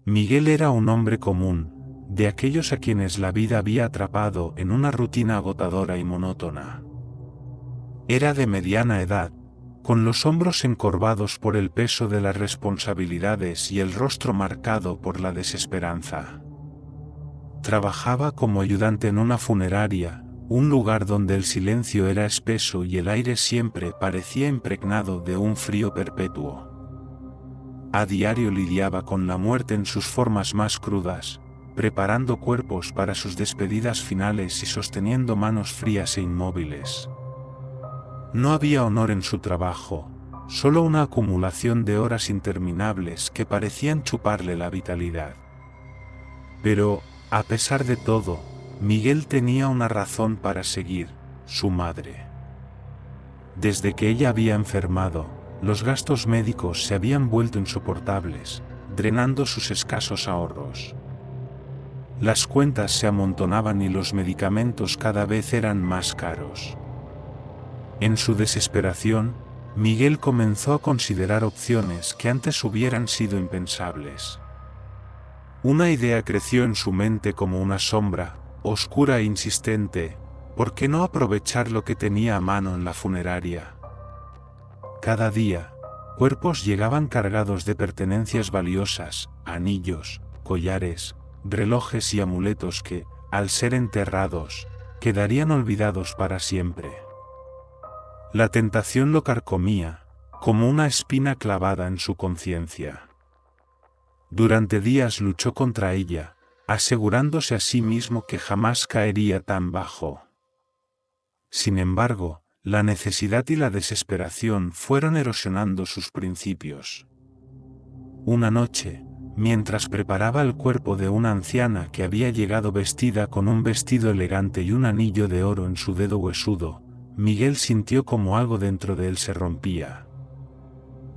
Miguel era un hombre común, de aquellos a quienes la vida había atrapado en una rutina agotadora y monótona. Era de mediana edad, con los hombros encorvados por el peso de las responsabilidades y el rostro marcado por la desesperanza. Trabajaba como ayudante en una funeraria, un lugar donde el silencio era espeso y el aire siempre parecía impregnado de un frío perpetuo. A diario lidiaba con la muerte en sus formas más crudas, preparando cuerpos para sus despedidas finales y sosteniendo manos frías e inmóviles. No había honor en su trabajo, solo una acumulación de horas interminables que parecían chuparle la vitalidad. Pero, a pesar de todo, Miguel tenía una razón para seguir: su madre. Desde que ella había enfermado, los gastos médicos se habían vuelto insoportables, drenando sus escasos ahorros. Las cuentas se amontonaban y los medicamentos cada vez eran más caros. En su desesperación, Miguel comenzó a considerar opciones que antes hubieran sido impensables. Una idea creció en su mente como una sombra, oscura e insistente: ¿por qué no aprovechar lo que tenía a mano en la funeraria? Cada día, cuerpos llegaban cargados de pertenencias valiosas, anillos, collares, relojes y amuletos que, al ser enterrados, quedarían olvidados para siempre. La tentación lo carcomía, como una espina clavada en su conciencia. Durante días luchó contra ella, asegurándose a sí mismo que jamás caería tan bajo. Sin embargo, la necesidad y la desesperación fueron erosionando sus principios. Una noche, mientras preparaba el cuerpo de una anciana que había llegado vestida con un vestido elegante y un anillo de oro en su dedo huesudo, Miguel sintió como algo dentro de él se rompía.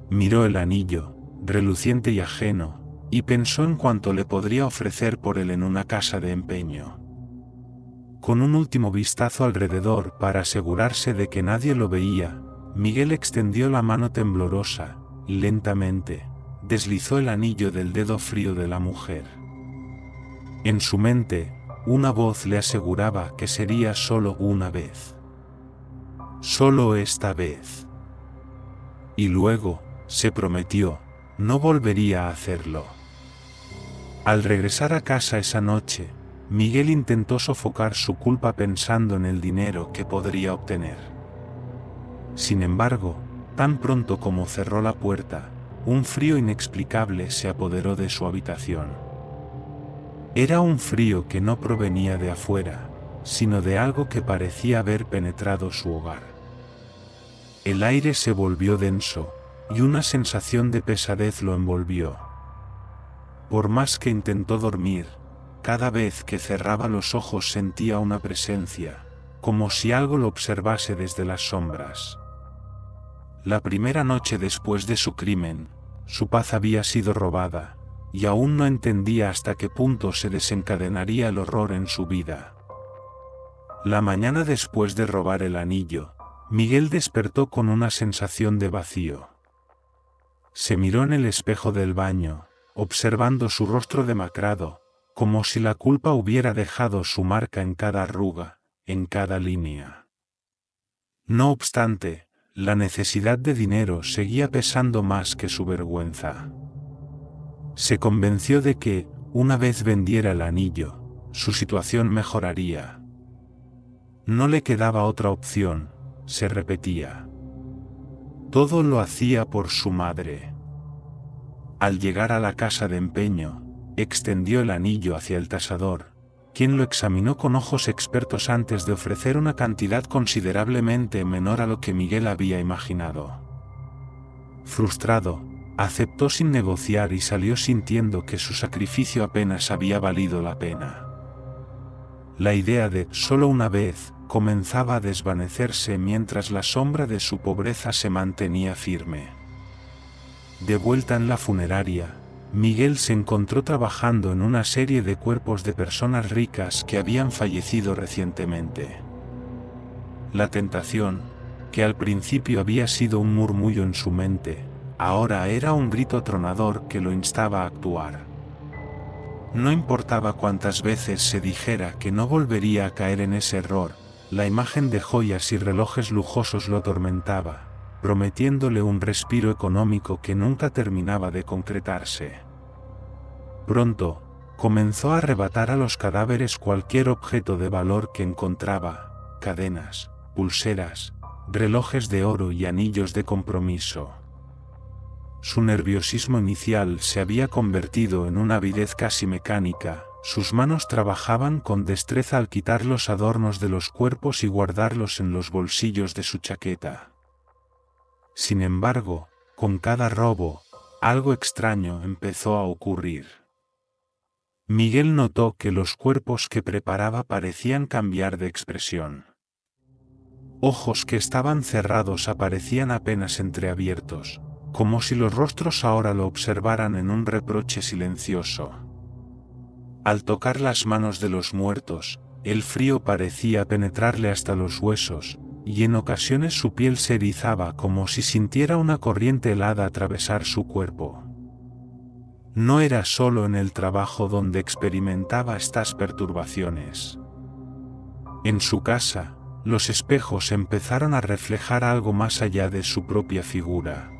Miró el anillo, reluciente y ajeno, y pensó en cuánto le podría ofrecer por él en una casa de empeño. Con un último vistazo alrededor para asegurarse de que nadie lo veía, Miguel extendió la mano temblorosa, y lentamente, deslizó el anillo del dedo frío de la mujer. En su mente, una voz le aseguraba que sería solo una vez. Solo esta vez. Y luego, se prometió, no volvería a hacerlo. Al regresar a casa esa noche, Miguel intentó sofocar su culpa pensando en el dinero que podría obtener. Sin embargo, tan pronto como cerró la puerta, un frío inexplicable se apoderó de su habitación. Era un frío que no provenía de afuera, sino de algo que parecía haber penetrado su hogar. El aire se volvió denso, y una sensación de pesadez lo envolvió. Por más que intentó dormir, cada vez que cerraba los ojos sentía una presencia, como si algo lo observase desde las sombras. La primera noche después de su crimen, su paz había sido robada, y aún no entendía hasta qué punto se desencadenaría el horror en su vida. La mañana después de robar el anillo, Miguel despertó con una sensación de vacío. Se miró en el espejo del baño, observando su rostro demacrado, como si la culpa hubiera dejado su marca en cada arruga, en cada línea. No obstante, la necesidad de dinero seguía pesando más que su vergüenza. Se convenció de que, una vez vendiera el anillo, su situación mejoraría. No le quedaba otra opción, se repetía. Todo lo hacía por su madre. Al llegar a la casa de empeño, extendió el anillo hacia el tasador, quien lo examinó con ojos expertos antes de ofrecer una cantidad considerablemente menor a lo que Miguel había imaginado. Frustrado, aceptó sin negociar y salió sintiendo que su sacrificio apenas había valido la pena. La idea de solo una vez comenzaba a desvanecerse mientras la sombra de su pobreza se mantenía firme. De vuelta en la funeraria, Miguel se encontró trabajando en una serie de cuerpos de personas ricas que habían fallecido recientemente. La tentación, que al principio había sido un murmullo en su mente, ahora era un grito atronador que lo instaba a actuar. No importaba cuántas veces se dijera que no volvería a caer en ese error, la imagen de joyas y relojes lujosos lo atormentaba, prometiéndole un respiro económico que nunca terminaba de concretarse. Pronto, comenzó a arrebatar a los cadáveres cualquier objeto de valor que encontraba: cadenas, pulseras, relojes de oro y anillos de compromiso. Su nerviosismo inicial se había convertido en una avidez casi mecánica. Sus manos trabajaban con destreza al quitar los adornos de los cuerpos y guardarlos en los bolsillos de su chaqueta. Sin embargo, con cada robo, algo extraño empezó a ocurrir. Miguel notó que los cuerpos que preparaba parecían cambiar de expresión. Ojos que estaban cerrados aparecían apenas entreabiertos, como si los rostros ahora lo observaran en un reproche silencioso. Al tocar las manos de los muertos, el frío parecía penetrarle hasta los huesos, y en ocasiones su piel se erizaba como si sintiera una corriente helada atravesar su cuerpo. No era solo en el trabajo donde experimentaba estas perturbaciones. En su casa, los espejos empezaron a reflejar algo más allá de su propia figura.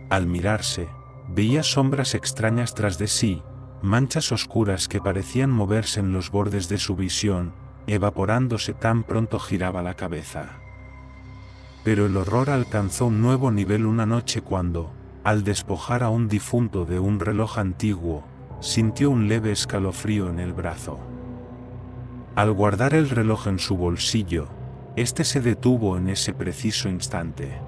Al mirarse, veía sombras extrañas tras de sí, manchas oscuras que parecían moverse en los bordes de su visión, evaporándose tan pronto giraba la cabeza. Pero el horror alcanzó un nuevo nivel una noche cuando, al despojar a un difunto de un reloj antiguo, sintió un leve escalofrío en el brazo. Al guardar el reloj en su bolsillo, este se detuvo en ese preciso instante.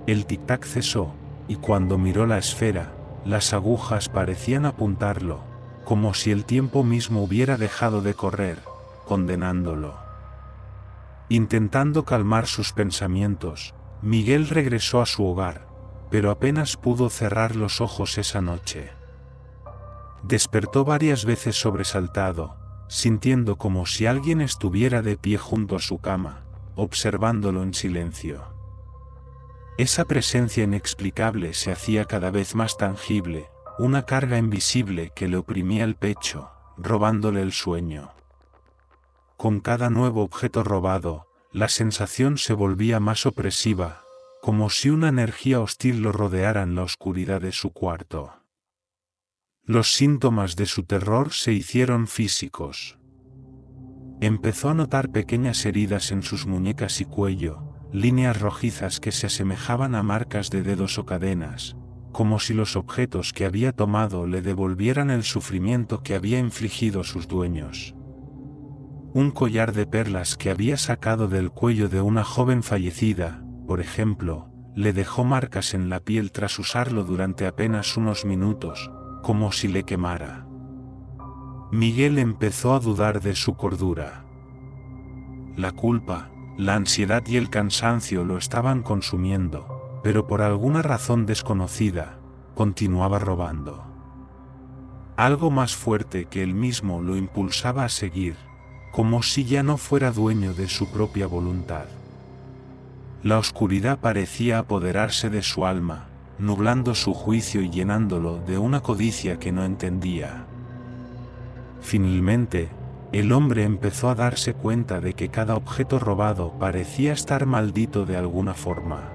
El tic-tac cesó, y cuando miró la esfera, las agujas parecían apuntarlo, como si el tiempo mismo hubiera dejado de correr, condenándolo. Intentando calmar sus pensamientos, Miguel regresó a su hogar, pero apenas pudo cerrar los ojos esa noche. Despertó varias veces sobresaltado, sintiendo como si alguien estuviera de pie junto a su cama, observándolo en silencio. Esa presencia inexplicable se hacía cada vez más tangible, una carga invisible que le oprimía el pecho, robándole el sueño. Con cada nuevo objeto robado, la sensación se volvía más opresiva, como si una energía hostil lo rodeara en la oscuridad de su cuarto. Los síntomas de su terror se hicieron físicos. Empezó a notar pequeñas heridas en sus muñecas y cuello, líneas rojizas que se asemejaban a marcas de dedos o cadenas, como si los objetos que había tomado le devolvieran el sufrimiento que había infligido a sus dueños. Un collar de perlas que había sacado del cuello de una joven fallecida, por ejemplo, le dejó marcas en la piel tras usarlo durante apenas unos minutos, como si le quemara. Miguel empezó a dudar de su cordura. La culpa, la ansiedad y el cansancio lo estaban consumiendo, pero por alguna razón desconocida, continuaba robando. Algo más fuerte que él mismo lo impulsaba a seguir, como si ya no fuera dueño de su propia voluntad. La oscuridad parecía apoderarse de su alma, nublando su juicio y llenándolo de una codicia que no entendía. Finalmente, el hombre empezó a darse cuenta de que cada objeto robado parecía estar maldito de alguna forma.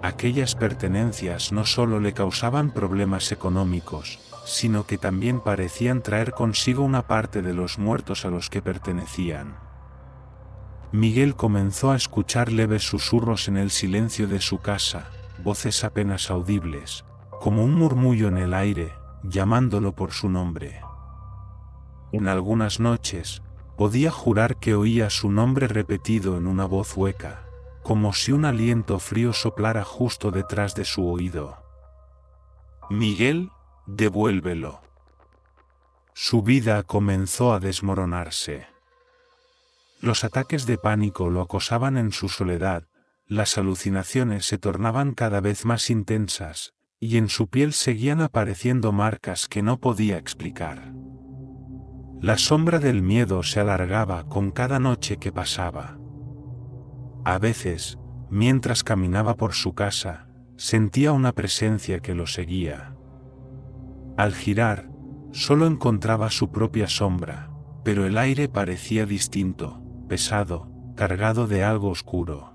Aquellas pertenencias no solo le causaban problemas económicos, sino que también parecían traer consigo una parte de los muertos a los que pertenecían. Miguel comenzó a escuchar leves susurros en el silencio de su casa, voces apenas audibles, como un murmullo en el aire, llamándolo por su nombre. En algunas noches, podía jurar que oía su nombre repetido en una voz hueca, como si un aliento frío soplara justo detrás de su oído. Miguel, devuélvelo. Su vida comenzó a desmoronarse. Los ataques de pánico lo acosaban en su soledad, las alucinaciones se tornaban cada vez más intensas, y en su piel seguían apareciendo marcas que no podía explicar. La sombra del miedo se alargaba con cada noche que pasaba. A veces, mientras caminaba por su casa, sentía una presencia que lo seguía. Al girar, Solo encontraba su propia sombra, pero el aire parecía distinto, pesado, cargado de algo oscuro.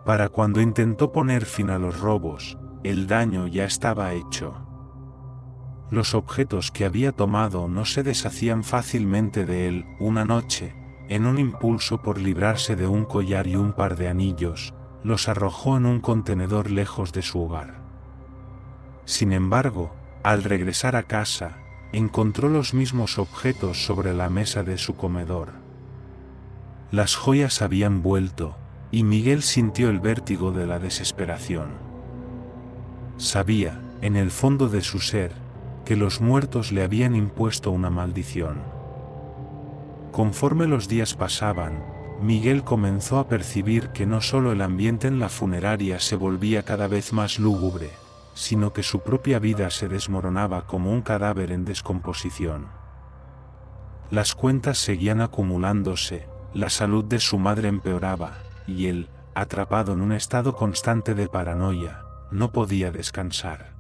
Para cuando intentó poner fin a los robos, el daño ya estaba hecho. Los objetos que había tomado no se deshacían fácilmente de él. Una noche, en un impulso por librarse de un collar y un par de anillos, los arrojó en un contenedor lejos de su hogar. Sin embargo, al regresar a casa, encontró los mismos objetos sobre la mesa de su comedor. Las joyas habían vuelto, y Miguel sintió el vértigo de la desesperación. Sabía, en el fondo de su ser, que los muertos le habían impuesto una maldición. Conforme los días pasaban, Miguel comenzó a percibir que no solo el ambiente en la funeraria se volvía cada vez más lúgubre, sino que su propia vida se desmoronaba como un cadáver en descomposición. Las cuentas seguían acumulándose, la salud de su madre empeoraba, y él, atrapado en un estado constante de paranoia, no podía descansar.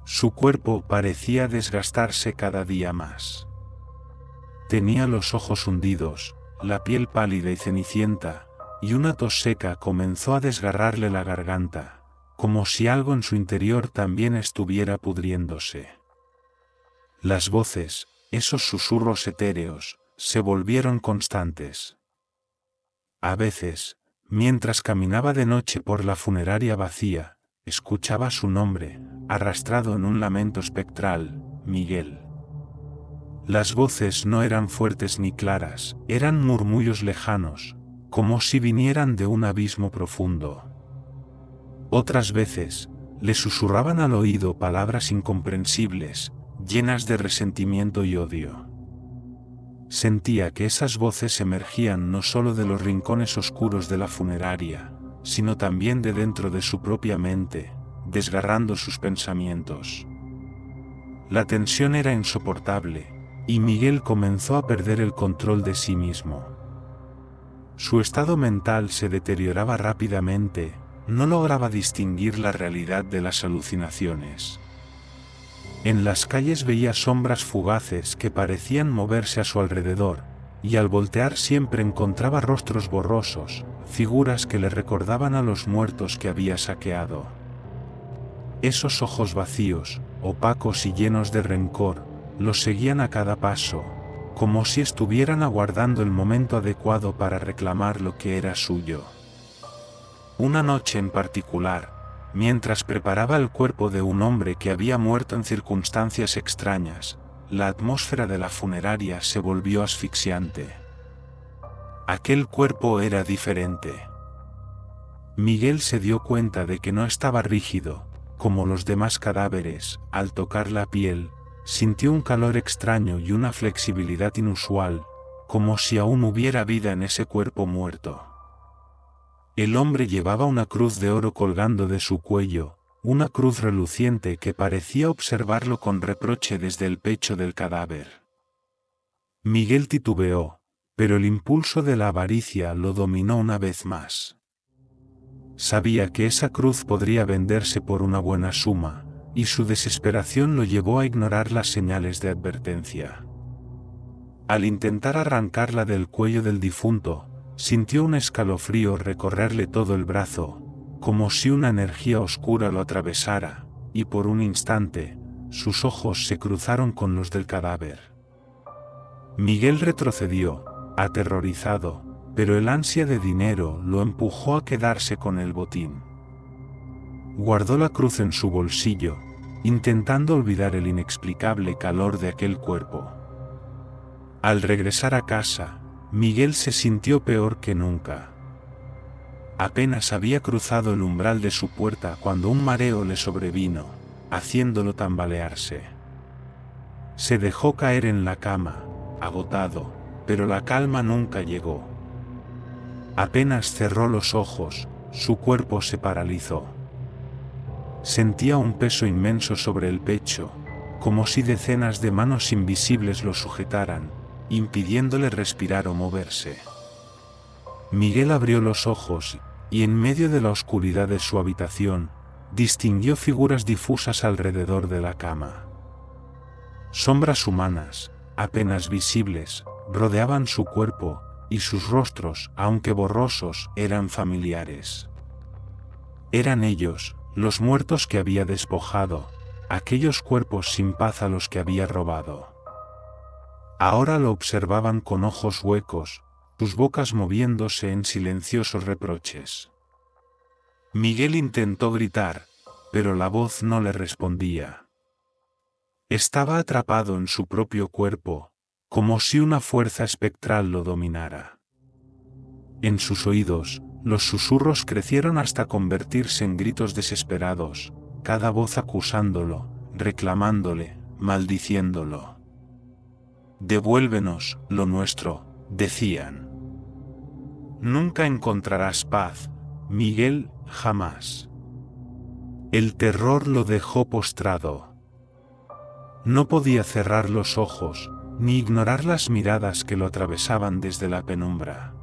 Su cuerpo parecía desgastarse cada día más. Tenía los ojos hundidos, la piel pálida y cenicienta, y una tos seca comenzó a desgarrarle la garganta, como si algo en su interior también estuviera pudriéndose. Las voces, esos susurros etéreos, se volvieron constantes. A veces, mientras caminaba de noche por la funeraria vacía, escuchaba su nombre, arrastrado en un lamento espectral: Miguel. Las voces no eran fuertes ni claras, eran murmullos lejanos, como si vinieran de un abismo profundo. Otras veces, le susurraban al oído palabras incomprensibles, llenas de resentimiento y odio. Sentía que esas voces emergían no solo de los rincones oscuros de la funeraria, sino también de dentro de su propia mente, desgarrando sus pensamientos. La tensión era insoportable, y Miguel comenzó a perder el control de sí mismo. Su estado mental se deterioraba rápidamente, no lograba distinguir la realidad de las alucinaciones. En las calles veía sombras fugaces que parecían moverse a su alrededor, y al voltear siempre encontraba rostros borrosos, figuras que le recordaban a los muertos que había saqueado. Esos ojos vacíos, opacos y llenos de rencor, los seguían a cada paso, como si estuvieran aguardando el momento adecuado para reclamar lo que era suyo. Una noche en particular, mientras preparaba el cuerpo de un hombre que había muerto en circunstancias extrañas, la atmósfera de la funeraria se volvió asfixiante. Aquel cuerpo era diferente. Miguel se dio cuenta de que no estaba rígido, como los demás cadáveres. Al tocar la piel, sintió un calor extraño y una flexibilidad inusual, como si aún hubiera vida en ese cuerpo muerto. El hombre llevaba una cruz de oro colgando de su cuello, una cruz reluciente que parecía observarlo con reproche desde el pecho del cadáver. Miguel titubeó, pero el impulso de la avaricia lo dominó una vez más. Sabía que esa cruz podría venderse por una buena suma, y su desesperación lo llevó a ignorar las señales de advertencia. Al intentar arrancarla del cuello del difunto, sintió un escalofrío recorrerle todo el brazo, como si una energía oscura lo atravesara, y por un instante, sus ojos se cruzaron con los del cadáver. Miguel retrocedió, aterrorizado, pero el ansia de dinero lo empujó a quedarse con el botín. Guardó la cruz en su bolsillo, intentando olvidar el inexplicable calor de aquel cuerpo. Al regresar a casa, Miguel se sintió peor que nunca. Apenas había cruzado el umbral de su puerta cuando un mareo le sobrevino, haciéndolo tambalearse. Se dejó caer en la cama, agotado, pero la calma nunca llegó. Apenas cerró los ojos, su cuerpo se paralizó. Sentía un peso inmenso sobre el pecho, como si decenas de manos invisibles lo sujetaran, impidiéndole respirar o moverse. Miguel abrió los ojos, y en medio de la oscuridad de su habitación, distinguió figuras difusas alrededor de la cama. Sombras humanas, apenas visibles, rodeaban su cuerpo, y sus rostros, aunque borrosos, eran familiares. Eran ellos, los muertos que había despojado, aquellos cuerpos sin paz a los que había robado. Ahora lo observaban con ojos huecos, sus bocas moviéndose en silenciosos reproches. Miguel intentó gritar, pero la voz no le respondía. Estaba atrapado en su propio cuerpo, como si una fuerza espectral lo dominara. En sus oídos, los susurros crecieron hasta convertirse en gritos desesperados, cada voz acusándolo, reclamándole, maldiciéndolo. «Devuélvenos lo nuestro», decían. «Nunca encontrarás paz, Miguel, jamás». El terror lo dejó postrado. No podía cerrar los ojos, ni ignorar las miradas que lo atravesaban desde la penumbra.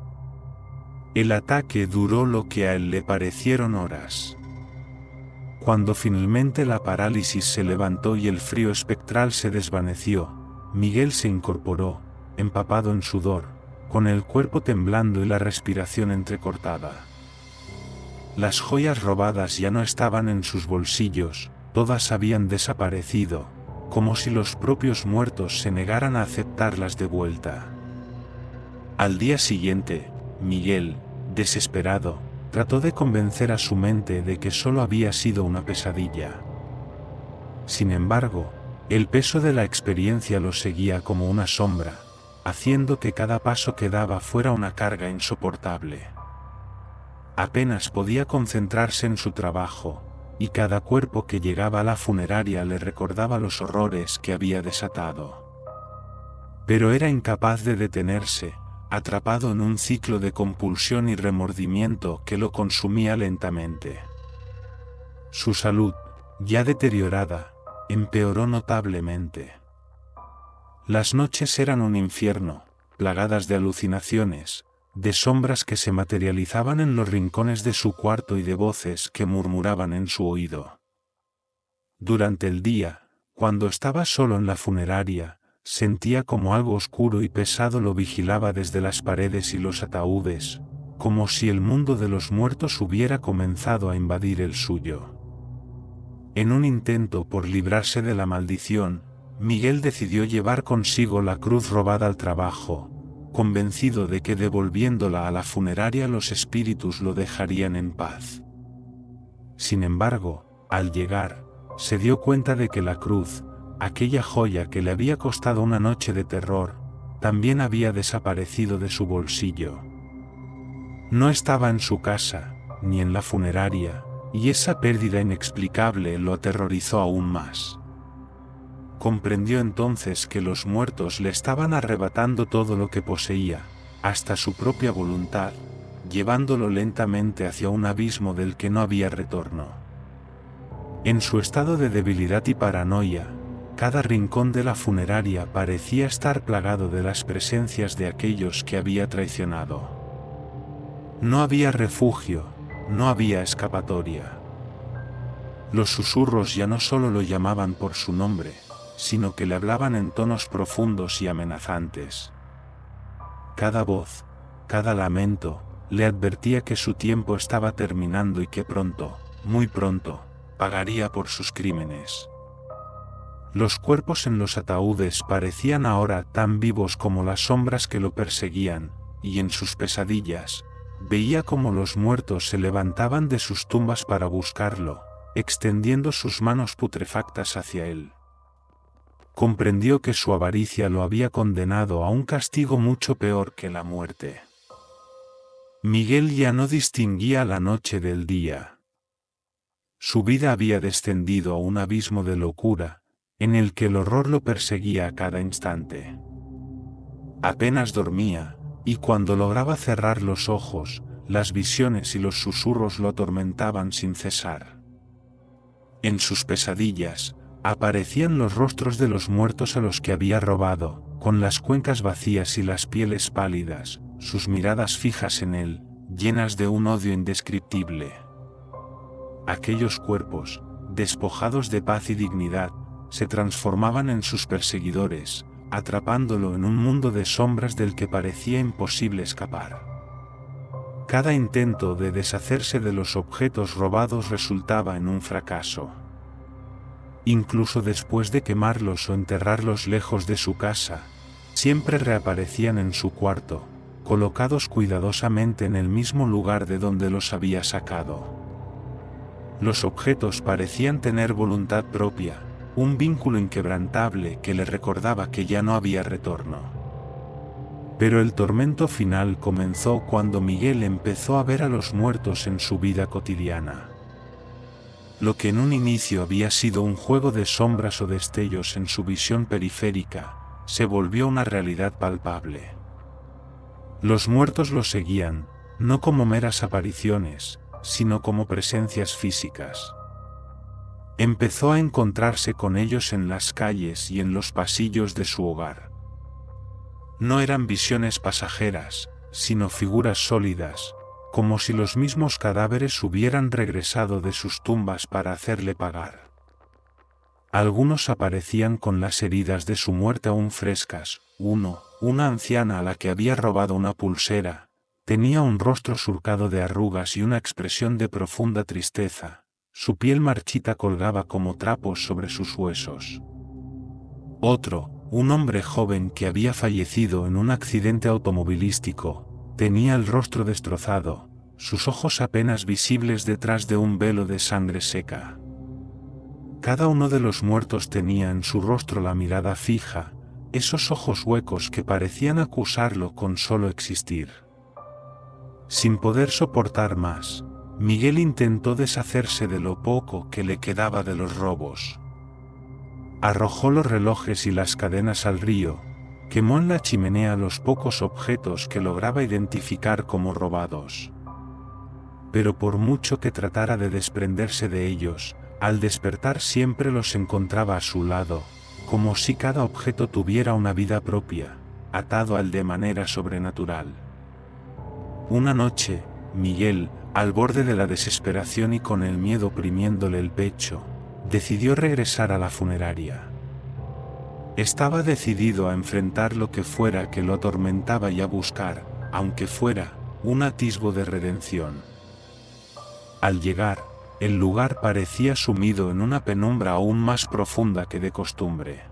El ataque duró lo que a él le parecieron horas. Cuando finalmente la parálisis se levantó y el frío espectral se desvaneció, Miguel se incorporó, empapado en sudor, con el cuerpo temblando y la respiración entrecortada. Las joyas robadas ya no estaban en sus bolsillos, todas habían desaparecido, como si los propios muertos se negaran a aceptarlas de vuelta. Al día siguiente, Miguel, desesperado, trató de convencer a su mente de que solo había sido una pesadilla. Sin embargo, el peso de la experiencia lo seguía como una sombra, haciendo que cada paso que daba fuera una carga insoportable. Apenas podía concentrarse en su trabajo, y cada cuerpo que llegaba a la funeraria le recordaba los horrores que había desatado. Pero era incapaz de detenerse, atrapado en un ciclo de compulsión y remordimiento que lo consumía lentamente. Su salud, ya deteriorada, empeoró notablemente. Las noches eran un infierno, plagadas de alucinaciones, de sombras que se materializaban en los rincones de su cuarto y de voces que murmuraban en su oído. Durante el día, cuando estaba solo en la funeraria, sentía como algo oscuro y pesado lo vigilaba desde las paredes y los ataúdes, como si el mundo de los muertos hubiera comenzado a invadir el suyo. En un intento por librarse de la maldición, Miguel decidió llevar consigo la cruz robada al trabajo, convencido de que devolviéndola a la funeraria los espíritus lo dejarían en paz. Sin embargo, al llegar, se dio cuenta de que la cruz, aquella joya que le había costado una noche de terror, también había desaparecido de su bolsillo. No estaba en su casa, ni en la funeraria, y esa pérdida inexplicable lo aterrorizó aún más. Comprendió entonces que los muertos le estaban arrebatando todo lo que poseía, hasta su propia voluntad, llevándolo lentamente hacia un abismo del que no había retorno. En su estado de debilidad y paranoia, cada rincón de la funeraria parecía estar plagado de las presencias de aquellos que había traicionado. No había refugio, no había escapatoria. Los susurros ya no solo lo llamaban por su nombre, sino que le hablaban en tonos profundos y amenazantes. Cada voz, cada lamento, le advertía que su tiempo estaba terminando y que pronto, muy pronto, pagaría por sus crímenes. Los cuerpos en los ataúdes parecían ahora tan vivos como las sombras que lo perseguían, y en sus pesadillas, veía cómo los muertos se levantaban de sus tumbas para buscarlo, extendiendo sus manos putrefactas hacia él. Comprendió que su avaricia lo había condenado a un castigo mucho peor que la muerte. Miguel ya no distinguía la noche del día. Su vida había descendido a un abismo de locura, en el que el horror lo perseguía a cada instante. Apenas dormía, y cuando lograba cerrar los ojos, las visiones y los susurros lo atormentaban sin cesar. En sus pesadillas, aparecían los rostros de los muertos a los que había robado, con las cuencas vacías y las pieles pálidas, sus miradas fijas en él, llenas de un odio indescriptible. Aquellos cuerpos, despojados de paz y dignidad, se transformaban en sus perseguidores, atrapándolo en un mundo de sombras del que parecía imposible escapar. Cada intento de deshacerse de los objetos robados resultaba en un fracaso. Incluso después de quemarlos o enterrarlos lejos de su casa, siempre reaparecían en su cuarto, colocados cuidadosamente en el mismo lugar de donde los había sacado. Los objetos parecían tener voluntad propia, un vínculo inquebrantable que le recordaba que ya no había retorno. Pero el tormento final comenzó cuando Miguel empezó a ver a los muertos en su vida cotidiana. Lo que en un inicio había sido un juego de sombras o destellos en su visión periférica, se volvió una realidad palpable. Los muertos lo seguían, no como meras apariciones, sino como presencias físicas. Empezó a encontrarse con ellos en las calles y en los pasillos de su hogar. No eran visiones pasajeras, sino figuras sólidas, como si los mismos cadáveres hubieran regresado de sus tumbas para hacerle pagar. Algunos aparecían con las heridas de su muerte aún frescas. Una anciana a la que había robado una pulsera, tenía un rostro surcado de arrugas y una expresión de profunda tristeza. Su piel marchita colgaba como trapos sobre sus huesos. Otro, un hombre joven que había fallecido en un accidente automovilístico, tenía el rostro destrozado, sus ojos apenas visibles detrás de un velo de sangre seca. Cada uno de los muertos tenía en su rostro la mirada fija, esos ojos huecos que parecían acusarlo con solo existir. Sin poder soportar más, Miguel intentó deshacerse de lo poco que le quedaba de los robos. Arrojó los relojes y las cadenas al río, quemó en la chimenea los pocos objetos que lograba identificar como robados. Pero por mucho que tratara de desprenderse de ellos, al despertar siempre los encontraba a su lado, como si cada objeto tuviera una vida propia, atado a él de manera sobrenatural. Una noche, Miguel, al borde de la desesperación y con el miedo oprimiéndole el pecho, decidió regresar a la funeraria. Estaba decidido a enfrentar lo que fuera que lo atormentaba y a buscar, aunque fuera, un atisbo de redención. Al llegar, el lugar parecía sumido en una penumbra aún más profunda que de costumbre.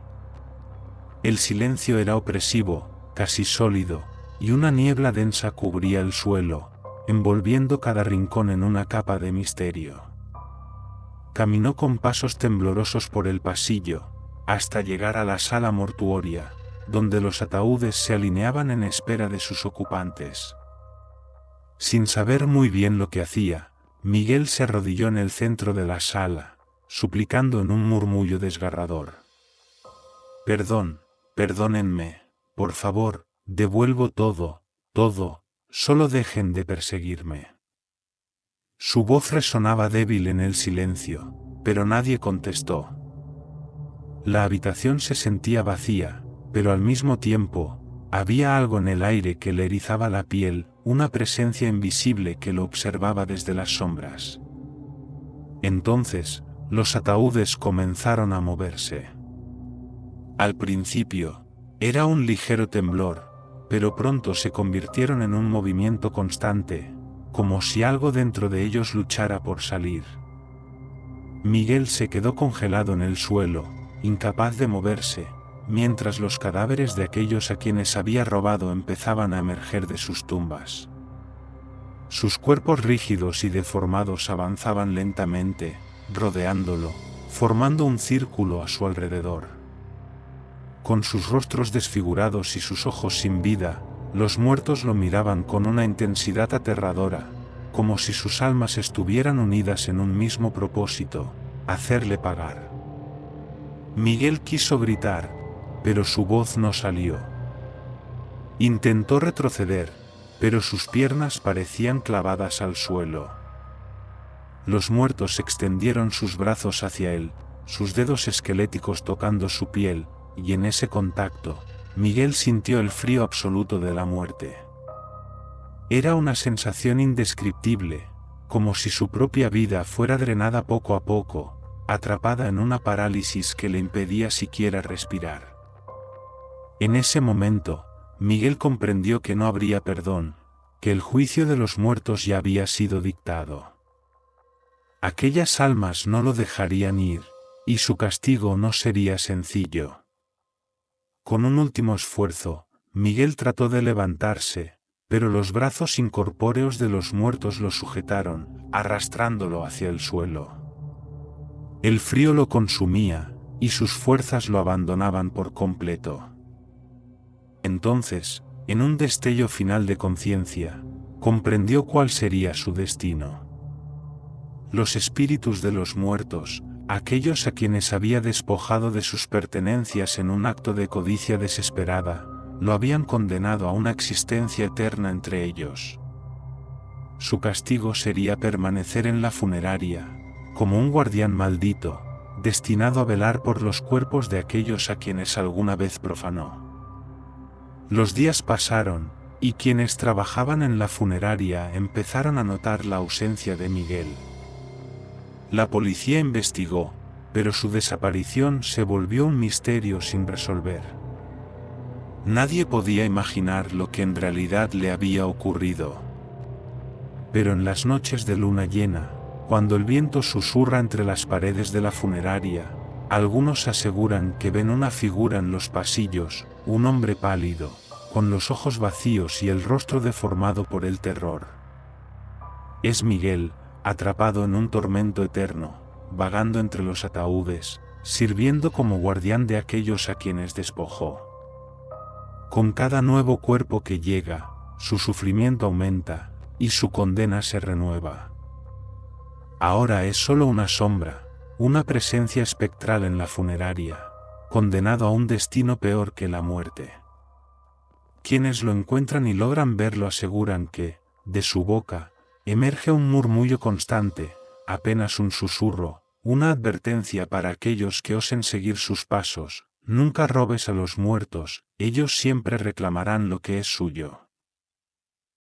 El silencio era opresivo, casi sólido, y una niebla densa cubría el suelo, envolviendo cada rincón en una capa de misterio. Caminó con pasos temblorosos por el pasillo, hasta llegar a la sala mortuoria, donde los ataúdes se alineaban en espera de sus ocupantes. Sin saber muy bien lo que hacía, Miguel se arrodilló en el centro de la sala, suplicando en un murmullo desgarrador. Perdónenme, por favor, devuelvo todo, solo dejen de perseguirme. Su voz resonaba débil en el silencio, pero nadie contestó. La habitación se sentía vacía, pero al mismo tiempo, había algo en el aire que le erizaba la piel, una presencia invisible que lo observaba desde las sombras. Entonces, los ataúdes comenzaron a moverse. Al principio, era un ligero temblor, pero pronto se convirtieron en un movimiento constante, como si algo dentro de ellos luchara por salir. Miguel se quedó congelado en el suelo, incapaz de moverse, mientras los cadáveres de aquellos a quienes había robado empezaban a emerger de sus tumbas. Sus cuerpos rígidos y deformados avanzaban lentamente, rodeándolo, formando un círculo a su alrededor. Con sus rostros desfigurados y sus ojos sin vida, los muertos lo miraban con una intensidad aterradora, como si sus almas estuvieran unidas en un mismo propósito, hacerle pagar. Miguel quiso gritar, pero su voz no salió. Intentó retroceder, pero sus piernas parecían clavadas al suelo. Los muertos extendieron sus brazos hacia él, sus dedos esqueléticos tocando su piel, y en ese contacto, Miguel sintió el frío absoluto de la muerte. Era una sensación indescriptible, como si su propia vida fuera drenada poco a poco, atrapada en una parálisis que le impedía siquiera respirar. En ese momento, Miguel comprendió que no habría perdón, que el juicio de los muertos ya había sido dictado. Aquellas almas no lo dejarían ir, y su castigo no sería sencillo. Con un último esfuerzo, Miguel trató de levantarse, pero los brazos incorpóreos de los muertos lo sujetaron, arrastrándolo hacia el suelo. El frío lo consumía, y sus fuerzas lo abandonaban por completo. Entonces, en un destello final de conciencia, comprendió cuál sería su destino. Los espíritus de los muertos, aquellos a quienes había despojado de sus pertenencias en un acto de codicia desesperada, lo habían condenado a una existencia eterna entre ellos. Su castigo sería permanecer en la funeraria, como un guardián maldito, destinado a velar por los cuerpos de aquellos a quienes alguna vez profanó. Los días pasaron, y quienes trabajaban en la funeraria empezaron a notar la ausencia de Miguel. La policía investigó, pero su desaparición se volvió un misterio sin resolver. Nadie podía imaginar lo que en realidad le había ocurrido. Pero en las noches de luna llena, cuando el viento susurra entre las paredes de la funeraria, algunos aseguran que ven una figura en los pasillos, un hombre pálido, con los ojos vacíos y el rostro deformado por el terror. Es Miguel, atrapado en un tormento eterno, vagando entre los ataúdes, sirviendo como guardián de aquellos a quienes despojó. Con cada nuevo cuerpo que llega, su sufrimiento aumenta, y su condena se renueva. Ahora es solo una sombra, una presencia espectral en la funeraria, condenado a un destino peor que la muerte. Quienes lo encuentran y logran verlo aseguran que, de su boca, emerge un murmullo constante, apenas un susurro, una advertencia para aquellos que osen seguir sus pasos: nunca robes a los muertos, ellos siempre reclamarán lo que es suyo.